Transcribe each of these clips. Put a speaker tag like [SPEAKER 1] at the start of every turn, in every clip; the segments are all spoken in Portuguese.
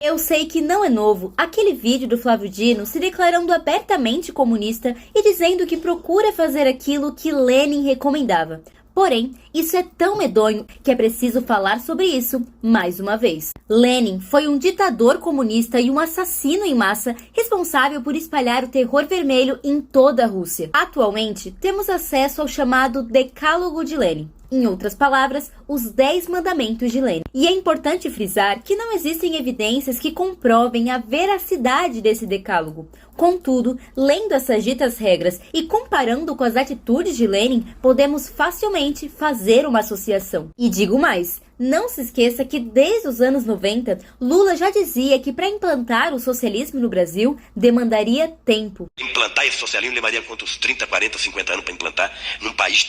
[SPEAKER 1] Eu sei que não é novo aquele vídeo do Flávio Dino se declarando abertamente comunista e dizendo que procura fazer aquilo que Lenin recomendava. Porém, isso é tão medonho que é preciso falar sobre isso mais uma vez. Lenin foi um ditador comunista e um assassino em massa responsável por espalhar o terror vermelho em toda a Rússia. Atualmente, temos acesso ao chamado Decálogo de Lenin. Em outras palavras, os 10 mandamentos de Lenin. E é importante frisar que não existem evidências que comprovem a veracidade desse decálogo. Contudo, lendo essas ditas regras e comparando com as atitudes de Lenin, podemos facilmente fazer uma associação. E digo mais, não se esqueça que desde os anos 90, Lula já dizia que para implantar o socialismo no Brasil demandaria tempo.
[SPEAKER 2] Implantar esse socialismo levaria quantos 30, 40, 50 anos para implantar num país de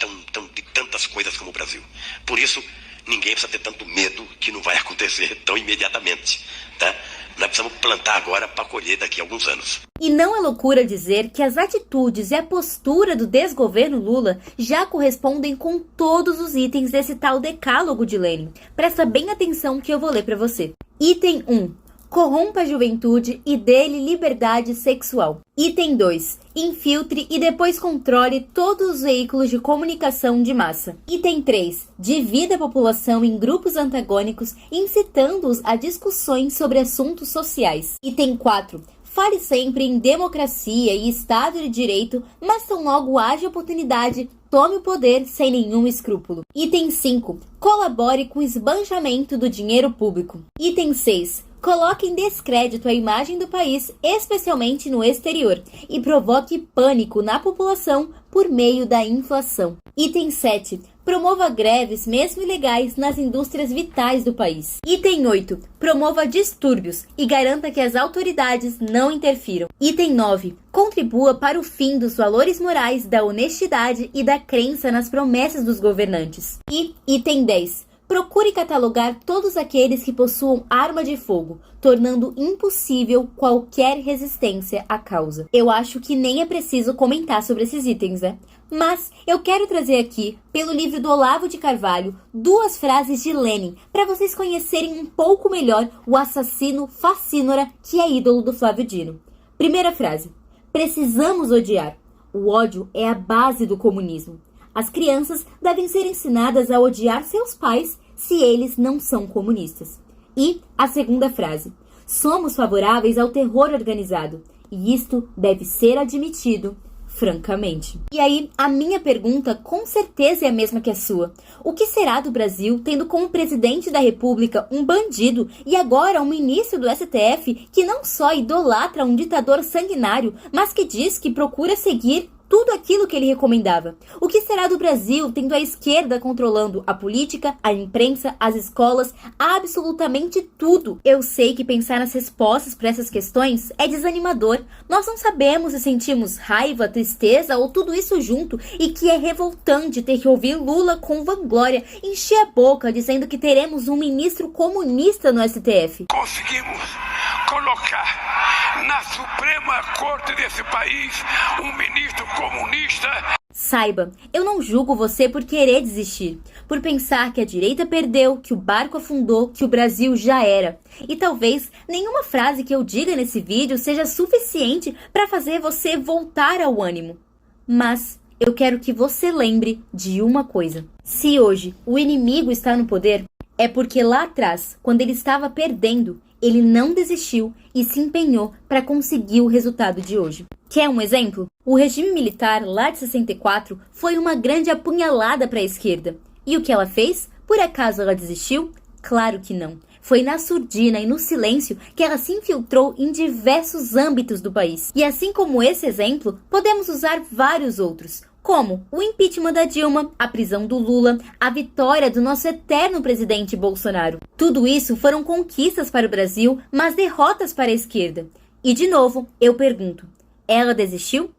[SPEAKER 2] tantas coisas como o Brasil. Por isso, ninguém precisa ter tanto medo que não vai acontecer tão imediatamente, tá? Nós precisamos plantar agora para colher daqui a alguns anos.
[SPEAKER 1] E não é loucura dizer que as atitudes e a postura do desgoverno Lula já correspondem com todos os itens desse tal decálogo de Lenin. Presta bem atenção que eu vou ler para você. Item 1. Corrompa a juventude e dê-lhe liberdade sexual. Item 2. Infiltre e depois controle todos os veículos de comunicação de massa. Item 3. Divida a população em grupos antagônicos, incitando-os a discussões sobre assuntos sociais. Item 4. Fale sempre em democracia e Estado de Direito, mas tão logo haja oportunidade, tome o poder sem nenhum escrúpulo. Item 5. Colabore com o esbanjamento do dinheiro público. Item 6. Coloque em descrédito a imagem do país, especialmente no exterior, e provoque pânico na população por meio da inflação. Item 7. Promova greves, mesmo ilegais, nas indústrias vitais do país. Item 8. Promova distúrbios e garanta que as autoridades não interfiram. Item 9. Contribua para o fim dos valores morais, da honestidade e da crença nas promessas dos governantes. E item 10. Procure catalogar todos aqueles que possuam arma de fogo, tornando impossível qualquer resistência à causa. Eu acho que nem é preciso comentar sobre esses itens, né? Mas eu quero trazer aqui, pelo livro do Olavo de Carvalho, 2 frases de Lenin, para vocês conhecerem um pouco melhor o assassino facínora que é ídolo do Flávio Dino. Primeira frase. Precisamos odiar. O ódio é a base do comunismo. As crianças devem ser ensinadas a odiar seus pais se eles não são comunistas. E a segunda frase. Somos favoráveis ao terror organizado, e isto deve ser admitido francamente. E aí, a minha pergunta com certeza é a mesma que a sua. O que será do Brasil tendo como presidente da República um bandido e agora um ministro do STF que não só idolatra um ditador sanguinário, mas que diz que procura seguir tudo aquilo que ele recomendava? O que será do Brasil tendo a esquerda controlando a política, a imprensa, as escolas, absolutamente tudo? Eu sei que pensar nas respostas para essas questões é desanimador. Nós não sabemos se sentimos raiva, tristeza ou tudo isso junto, e que é revoltante ter que ouvir Lula com vanglória encher a boca dizendo que teremos um ministro comunista no STF.
[SPEAKER 3] Conseguimos colocar na Suprema Corte desse país um ministro comunista.
[SPEAKER 1] Saiba, eu não julgo você por querer desistir, por pensar que a direita perdeu, que o barco afundou, que o Brasil já era. E talvez nenhuma frase que eu diga nesse vídeo seja suficiente para fazer você voltar ao ânimo. Mas eu quero que você lembre de uma coisa. Se hoje o inimigo está no poder, é porque lá atrás, quando ele estava perdendo, ele não desistiu e se empenhou para conseguir o resultado de hoje. Quer um exemplo? O regime militar lá de 64 foi uma grande apunhalada para a esquerda. E o que ela fez? Por acaso ela desistiu? Claro que não. Foi na surdina e no silêncio que ela se infiltrou em diversos âmbitos do país. E assim como esse exemplo, podemos usar vários outros, como o impeachment da Dilma, a prisão do Lula, a vitória do nosso eterno presidente Bolsonaro. Tudo isso foram conquistas para o Brasil, mas derrotas para a esquerda. E de novo, eu pergunto, ela desistiu?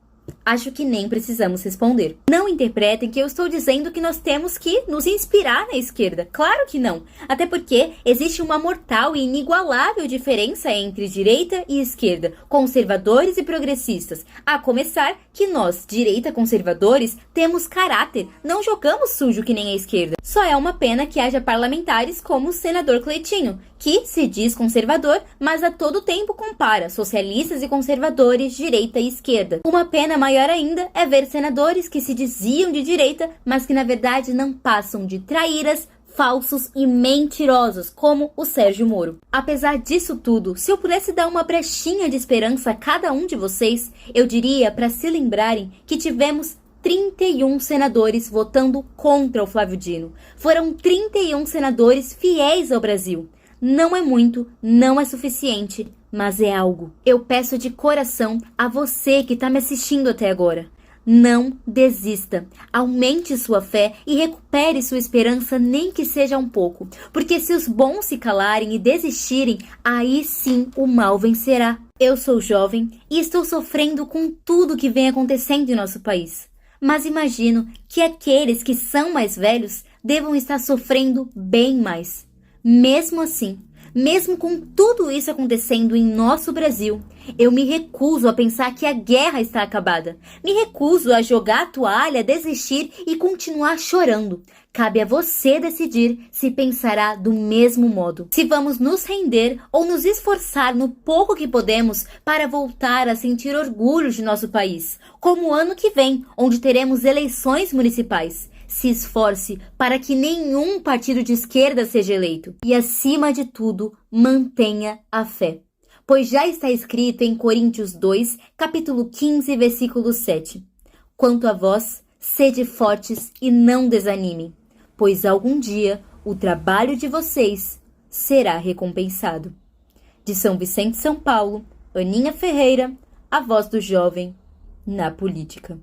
[SPEAKER 1] Acho que nem precisamos responder. Não interpretem que eu estou dizendo que nós temos que nos inspirar na esquerda. Claro que não. Até porque existe uma mortal e inigualável diferença entre direita e esquerda, conservadores e progressistas. A começar que nós, direita conservadores, temos caráter, não jogamos sujo que nem a esquerda. Só é uma pena que haja parlamentares como o senador Cleitinho, que se diz conservador, mas a todo tempo compara socialistas e conservadores, direita e esquerda. Uma pena maior ainda é ver senadores que se diziam de direita, mas que na verdade não passam de traíras, falsos e mentirosos, como o Sérgio Moro. Apesar disso tudo, se eu pudesse dar uma brechinha de esperança a cada um de vocês, eu diria para se lembrarem que tivemos 31 senadores votando contra o Flávio Dino. Foram 31 senadores fiéis ao Brasil. Não é muito, não é suficiente, mas é algo. Eu peço de coração a você que está me assistindo até agora. Não desista, aumente sua fé e recupere sua esperança, nem que seja um pouco, porque se os bons se calarem e desistirem, aí sim o mal vencerá. Eu sou jovem e estou sofrendo com tudo que vem acontecendo em nosso país, mas imagino que aqueles que são mais velhos devam estar sofrendo bem mais. Mesmo assim, mesmo com tudo isso acontecendo em nosso Brasil, eu me recuso a pensar que a guerra está acabada. Me recuso a jogar a toalha, desistir e continuar chorando. Cabe a você decidir se pensará do mesmo modo. Se vamos nos render ou nos esforçar no pouco que podemos para voltar a sentir orgulho de nosso país, como o ano que vem, onde teremos eleições municipais. Se esforce para que nenhum partido de esquerda seja eleito. E, acima de tudo, mantenha a fé. Pois já está escrito em Coríntios 2, capítulo 15, versículo 7. Quanto a vós, sede fortes e não desanimem, pois algum dia o trabalho de vocês será recompensado. De São Vicente, São Paulo, Aninha Ferreira, a voz do jovem na política.